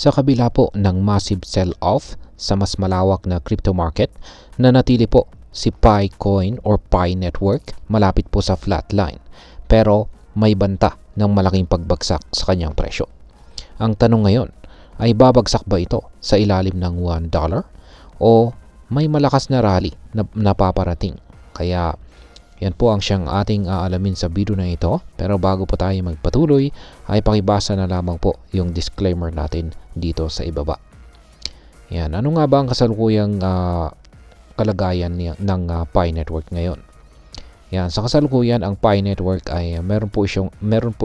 Sa kabila po ng massive sell-off sa mas malawak na crypto market, nanatili po si PiCoin or Pi Network malapit po sa flatline. Pero may banta ng malaking pagbagsak sa kanyang presyo. Ang tanong ngayon, ay babagsak ba ito sa ilalim ng $1 o may malakas na rally na napaparating? Kaya yan po ang siyang ating aalamin sa video na ito. Pero bago po tayo magpatuloy, ay pakibasa na lamang po yung disclaimer natin dito sa ibaba. Yan, ano nga ba ang kasalukuyang kalagayan ng Pi Network ngayon? Yan, sa kasalukuyan ang Pi Network ay meron po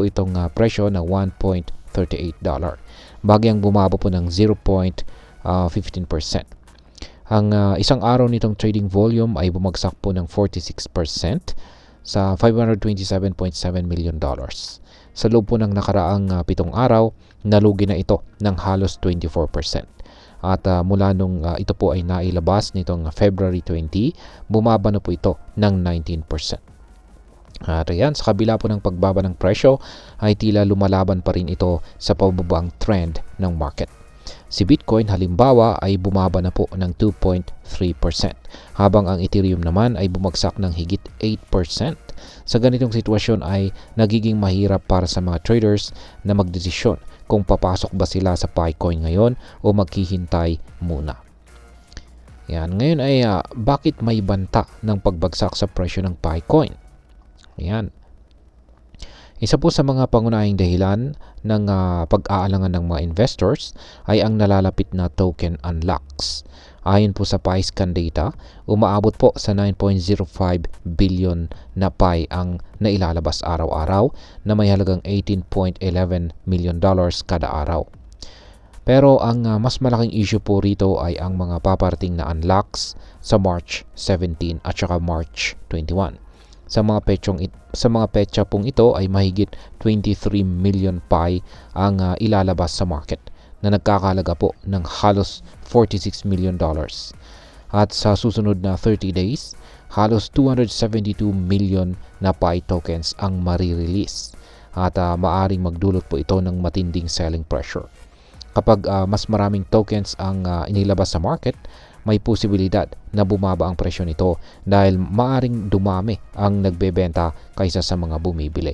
itong presyo na $1.38. Bagyang bumaba po ng 0.15%. Ang isang araw nitong trading volume ay bumagsak po ng 46% sa $527.7 million. Sa loob po ng nakaraang 7 araw, nalugi na ito ng halos 24%. At mula nung ito po ay nailabas nitong February 20, bumaba na po ito ng 19%. At ayan, sa kabila po ng pagbaba ng presyo, ay tila lumalaban pa rin ito sa pababang trend ng market. Si Bitcoin halimbawa ay bumaba na po ng 2.3%, habang ang Ethereum naman ay bumagsak ng higit 8%. Sa ganitong sitwasyon ay nagiging mahirap para sa mga traders na magdesisyon kung papasok ba sila sa PiCoin ngayon o maghihintay muna. Yan, ngayon ay bakit may banta ng pagbagsak sa presyo ng PiCoin? Ayan. Isa po sa mga pangunahing dahilan ng pag-aalangan ng mga investors ay ang nalalapit na token unlocks. Ayon po sa PiScan data, umaabot po sa 9.05 billion na Pi ang nailalabas araw-araw na may halagang $18.11 million kada araw. Pero ang mas malaking issue po rito ay ang mga paparating na unlocks sa March 17 at saka March 21. Sa mga petsa pong ito ay mahigit 23 million Pi ang ilalabas sa market na nagkakahalaga po ng halos $46 million. At sa susunod na 30 days, halos 272 million na Pi tokens ang marirelease. At maaring magdulot po ito ng matinding selling pressure. Kapag mas maraming tokens ang inilabas sa market, may posibilidad na bumaba ang presyo nito dahil maaring dumami ang nagbebenta kaysa sa mga bumibili.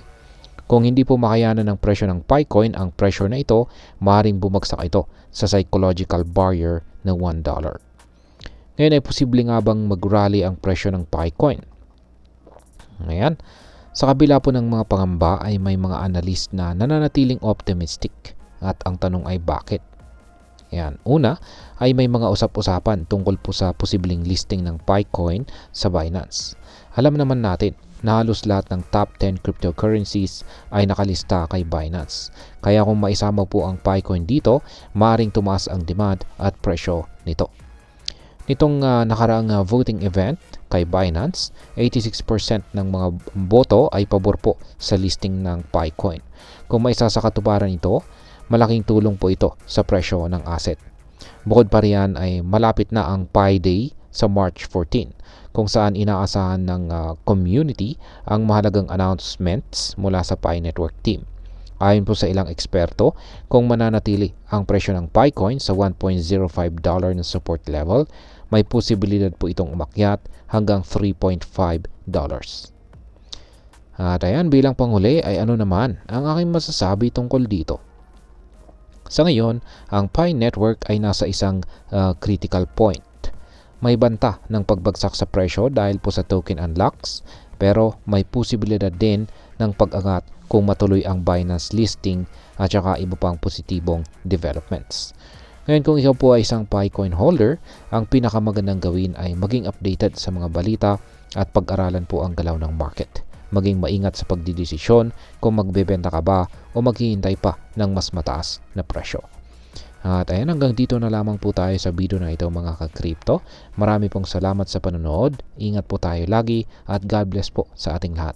Kung hindi po makayanan ng presyo ng PiCoin ang pressure na ito, maaring bumagsak ito sa psychological barrier na $1. Ngayon ay posible nga bang mag-rally ang presyo ng PiCoin? Ngayon, sa kabila po ng mga pangamba ay may mga analyst na nananatiling optimistic. At ang tanong ay bakit? Yan. Una ay may mga usap-usapan tungkol po sa posibleng listing ng PiCoin sa Binance. Alam naman natin na halos lahat ng top 10 cryptocurrencies ay nakalista kay Binance. Kaya kung maisama po ang PiCoin dito, maaaring tumaas ang demand at presyo nito. Nitong nakaraang voting event kay Binance, 86% ng mga boto ay pabor po sa listing ng PiCoin. Kung maisa sa katuparan ito, malaking tulong po ito sa presyo ng asset. Bukod pa riyan ay malapit na ang Pi Day sa March 14 kung saan inaasahan ng community ang mahalagang announcements mula sa Pi Network team. Ayon po sa ilang eksperto, kung mananatili ang presyo ng PiCoin sa $1.05 na support level, may posibilidad po itong umakyat hanggang $3.5. At ayan, bilang panghuli ay ano naman ang aking masasabi tungkol dito? Sa ngayon, ang Pi Network ay nasa isang critical point. May banta ng pagbagsak sa presyo dahil po sa token unlocks, pero may posibilidad din ng pag-angat kung matuloy ang Binance listing at saka iba pang positibong developments. Ngayon, kung ikaw po ay isang PiCoin holder, ang pinakamagandang gawin ay maging updated sa mga balita at pag-aralan po ang galaw ng market. Maging maingat sa pagdidesisyon kung magbebenta ka ba o maghihintay pa ng mas mataas na presyo. At ayan, hanggang dito na lamang po tayo sa video na ito mga ka-crypto. Marami pong salamat sa panonood. Ingat po tayo lagi at God bless po sa ating lahat.